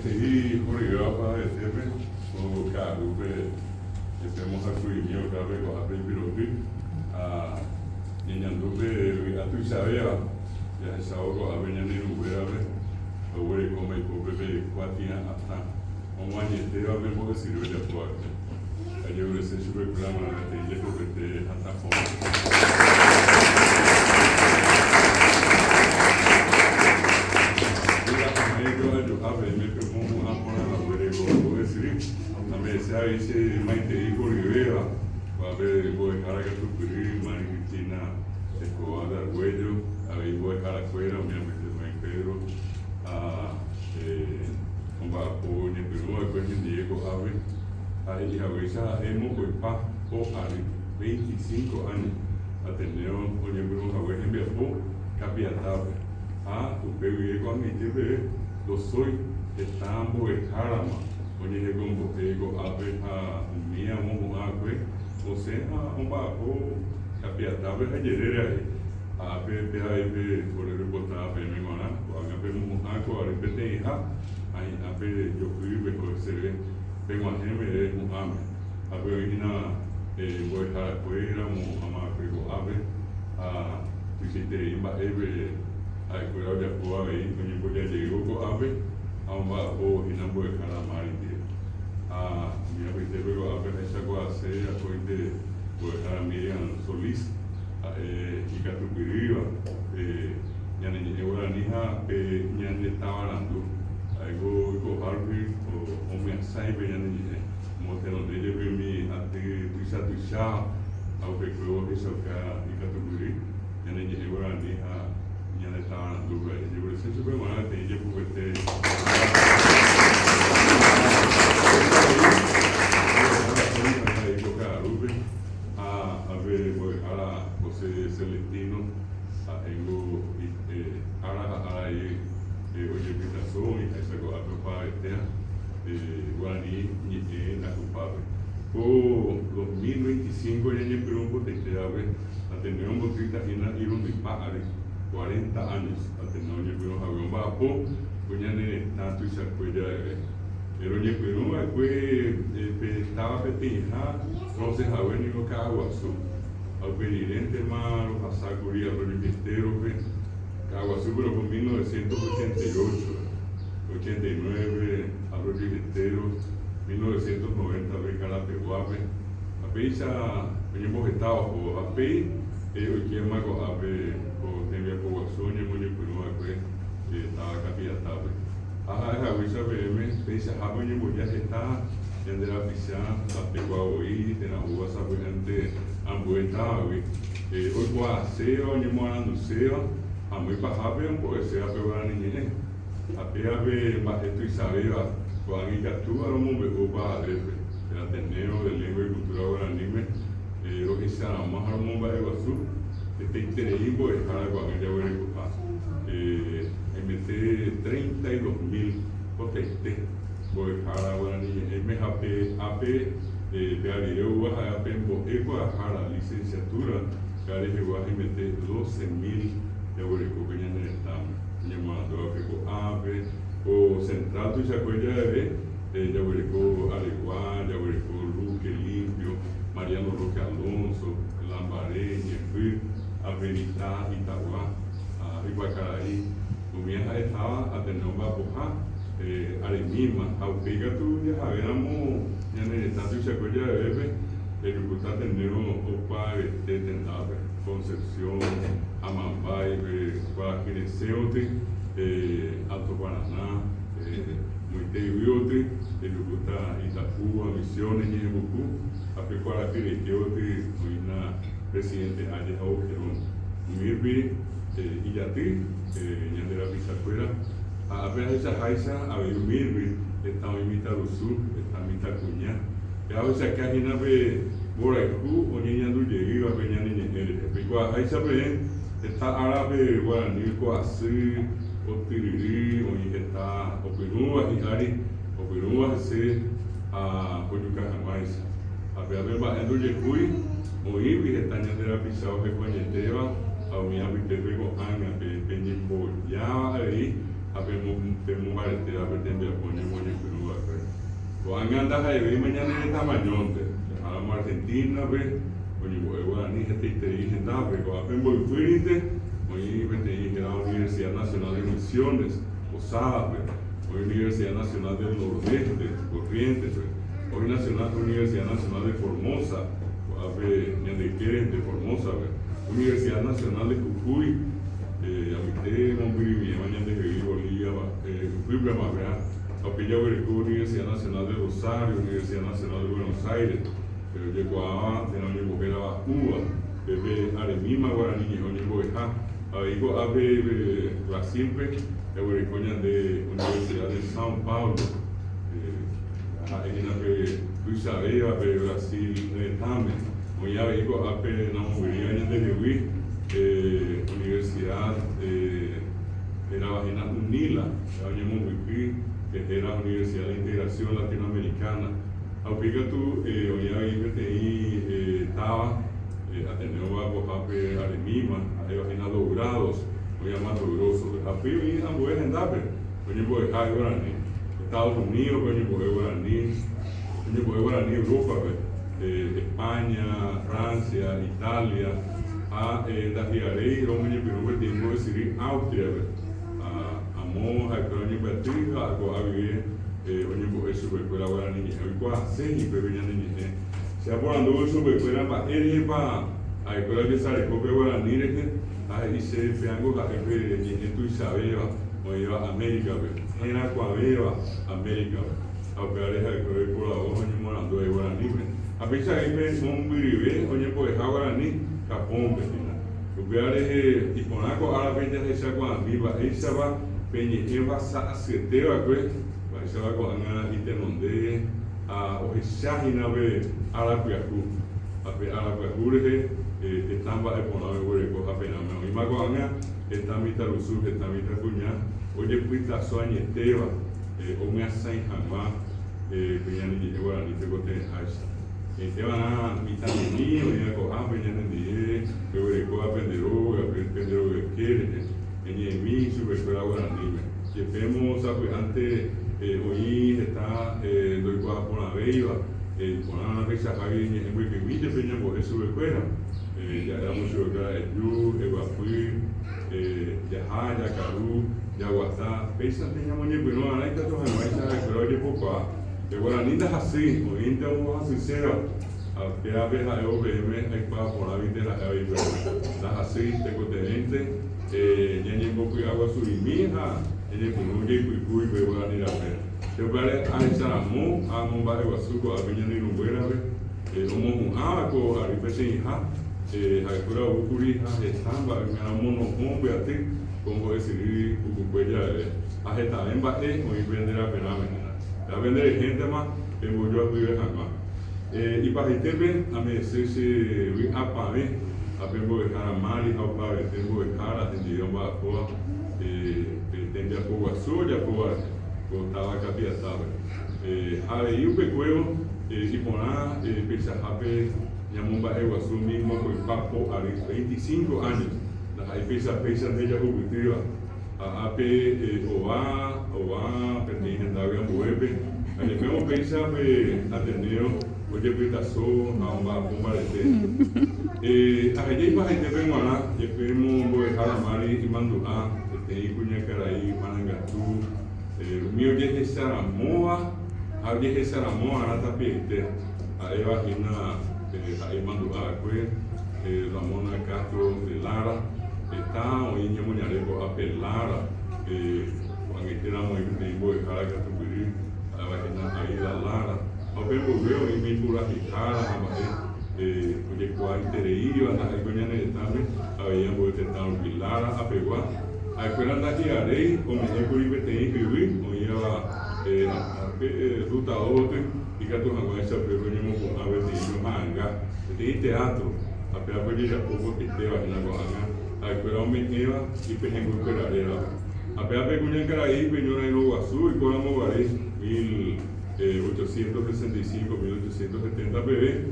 Este Jorge Estepe, o Carupe, estemos acudiendo cada vez con Apple Piropi, a Niñandupe, a tu Isabela, ya es ahora a Beñanero Verabe, o Were Come, o Pepe, Cuatia, hasta un año entero, a ver por qué sirve de actuar. Ayer le se sube el programa, y le compete hasta fondo. A veces Maite Hijo Rivera, va a ver voy a dejar a Catupirí, María Cristina Escobar de Argüello, a ver voy a dejar afuera, obviamente María Pedro, a Combapoña, pero después en Diego Ave, y a veces hemos pues pa o a 25 años, a tener oye pero a ver en Biapó, Capiatave, a tu bebé con mi TV, lo soy, estamos en Jarama. Oye, es como ego ape a mía como ape, o sea, un bajo capiatable a llegar a ape por el reportaje me mona, o a ape un aco a repetir hija, a ape yo fui mejor se ve, vengo a geme un ame, ape origina voy a dejar afuera, un amape o ape, a visite imba ebe a escuela de apoa ahí, coño pues ya llegó con ape. A un bajo y no voy a dejar a Marite. A mi abuelo luego apenas esa cosa hacer a coite voy a dejar a Miriam Solís y Catupiriva ya ni ahora ni ya ni estaba hablando algo con Harvey o me asaibe ya ni montero de lleve mi ante tuisa aunque creo que eso acá y Catupiri ya ni ahora ni ya le estaba dando yo creo que se puede mandar de ella porque a ver voy a José Celestino ahora oye Pitazón y esa cosa para Guaraní y la culpable por 2025 ya en Perú por a tener un botita y una de padre 40 años a tener un Perú a un bajo pues ya tanto y se acuerda pero en Perú estaba petija entonces a ver ni lo que hago azul al presidente malo pasar curía por el ministerio Caguazú pero con 1988 89 a los ministerios 1990 de Carapeguape a pesa venimos estados o a pe hoy quien más a ver o tenía Caguazú ni muy Perú estaba capitado a veces pesa a venir ya está de la pizza a pegado ahí de la uva sabente ambueta hoy cuaseo ni moando seo a muy pajabe un poco se a pegar ni niñe a pegar más esto y sabía cuando y catúa lo muy opa del Ateneo de Lengua y Cultura Guaraní lo que sea más al mundo de Guazú este interés pues para cuando ya voy a ocupar metí 32,000 potentes voy a Guaraní MHP de Galileo a la licenciatura que llegó a meter 12,000 de Orecopeña en el estado llamando a APE o Central tu se acuerda de Oreco Areguá, de Oreco Luque Limpio, Mariano Roque Alonso, Lambaré, Ñefir, Avenida Itagua, Iguacaraí, Comienza estaba a tener un bapoja, Aremisma, Aupiga tú ya habíamos, ya en el estado se acuerda de bebé, el que está teniendo Opa, Tendave, Concepción, Amambay, Guaquineseote, Alto Paraná, Muitebiote, el que está Itapúa, Misiones, Ñebucú, Apecuara Pireteote, Muina, Presidente Ayes Augerón, Mirbi, Iyati, Ñan de la Pizacuera, apenas esa Jaisa, a ver Mirbi, está en mitad del sur, está en mitad Cuñá, a veces acá hay una vez Boracú, o Niña Dulce, a Peña Niña Nere, Picua Jaisa, está árabe, Guaraní, Coasí, o Tirirí, o Está, o Perúa, y Ari, o Perúa, se a Coyucajamaisa. A ver, va en Dulce Cuy, o Ibi, está en la Pizarra, que Coñeteva, a mi amigo Ana, Peñipo, ya ahí, apemo barete apetembia ponye moñe perúa pe o anda jaibe mañana de tamañonte hablamos Argentina pe oye guaraní este dije nada pe o apemo fuerte oye te la Universidad Nacional de Misiones Posada pe hoy Universidad Nacional del Nordeste Corrientes pe hoy Universidad Nacional de Formosa de Formosa Universidad Nacional de Jujuy Amité, Montevideo, mañana de Bolivia, fui para Mabra, Capilla Universidad Nacional de Rosario, Universidad Nacional de Buenos Aires, pero llegó a tener una mujer a Cuba, bebé Aremima, Guaraní, Oniboja, Abigo Abe Brasil, Euricoña de Universidad de São Paulo, Luis Abeba, Brasil, Tamén, Oya Abigo Abe Namuria de Lewi. Universidad era vagina UNILA, que era Universidad de Integración Latinoamericana. Aunque tú, hoy ahí estaba, Ateneo Bacojape Aremima, hay vagina dobrados, hoy más dobrosos. Api y Ambuez en Dape, hoy en Boeja Guaraní, Estados Unidos, hoy en Guaraní, Europa, España, Francia, Italia. Da Riarei, Romani Peru, tiempo de Siri, Austria, Amo, Acronia Beatriz, Aguavi, Oñibo, Supercuela Guaraní, Aguas, y Peruñani, se ha por andado Supercuela para él, para a escuela de Sarecope Guaraní, ahí se peango a tu Isabela, o iba a América, en Acuabeba, América, a operar a escuela por la hoja, y morando de Guaraní. A pesar de que un viribe, oye, pues Guaraní. Capón, Petina. Lugares Iponaco, a la peña de esa guaniva, esa va, peña, eva sa aceteva, pues, esa va con una itenonde, a Ojeshahina, a la Piacu, a la Piacu, están va a poner hueco, apenas me oí magoana, está mi tarusu, está mi tacuña, oye, puita soña, teva, o me asain jamás, peña ni guaraní, te cote asa. Van a mitad de niño, y a cojar, peña en día, que voy a aprender lo que quiere, en mi superescuela guaraní. Llevemos antes, hoy está, doy cuadra por la beiva, por la fecha, Javi, en el que viste, peña, por eso superescuela. Ya era mucho de Yu, Evacuí, Yajá, Yacarú, Yaguatá, pesa, peña, moñe, pero no, hay que tomar la pero oye, poco. De Guaraní das así, o inte vamos a sincera, a que a veces hay OBM, hay para por la vida de la vida, das así, te contenente, ya ni poco agua su mija, en el punto y cuicuy, pero Guaraní la fe. Yo vale a esa amor, a Momba de Guasuco, a Peña ni Rumbera, como un abaco, a Ripese hija, a Escuela Bucurija, estamba, a Mono Hombre a ti, como decir, Cucucuella, a Getalemba, o vender a Penamena. A vender gente más que yo a vivir jamás. Y para el tema, a mí se vi a pavé, a pembo de cara mali, a pavé, tengo de cara, tendría un bajo, tendría poco azul, ya poco estaba capiatado. A ver, y un pecuero, y por nada, pesajape, llamó un bajo azul mismo, con papo a 25 años. Las pesa de ella jubilativa. AP OA, pertenece a David Ambuepe, a que me pensa atendido, oye, pitazo, a un bomba de té. A ella iba a gente vengo a ya pedimos dejar a Mari y Mandulá, que cuña caraí, Manangatú, mío ya es Saramoa, a ya es Saramoa, a la tapiente, a Eva Gina, a Mandulá, pues, Ramona Castro de Lara. Está hoy en Muñareco a pelar, cuando estamos en tiempo de cara que tuvimos a la vagina ahí la lara. A ver, veo y mi pura picada, oye, cuál tereírio, a la coña de también, había vuelto a estar pilara, a peguar. A esperar de aquí a rey, con mi eco y vete y vivir, oye, a ruta dote, y que tu janguay se prevenimos con a veces y manga, de teatro, a pegar por ella poco que te va a la a escuela Eva y Peñengo Perarera. A pegar pecuña caraí, Peñona y Loguazú y Coramo Barés, 1865, 1870 bebé,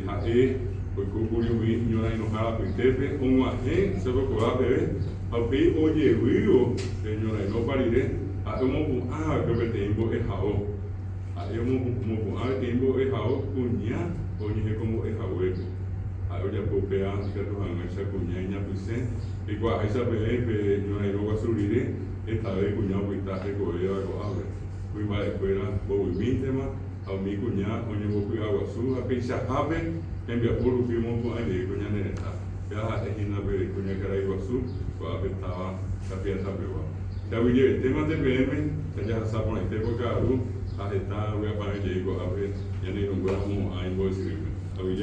Jaé, pues Cucurio, Ñora y Nojara, Pintepe, un Ajé, se va a bebé, Aunque oye, vivo, señora, no pariré, a un que me tengo es jao. A un tiempo es jao, cuña, oye, como es jao. A oye, popea, y que tu han hecho cuña y ñapuse, y cuando esa pelea, yo no voy a subir, esta vez cuña, pues está recogido algo abre. Fui para la escuela, voy mi tema, a mi cuña, oye, voy a Aguazú, a Pisa Jape, en Biapuru, fuimos con el cuña neta. Ya es una película que era Iguazú, pues estaba la pieza peor. Ya vi el tema de PM, ya se pone este por cada uno, a esta voy a poner que digo, a ver, ya ni nombramos a invoice. A ver,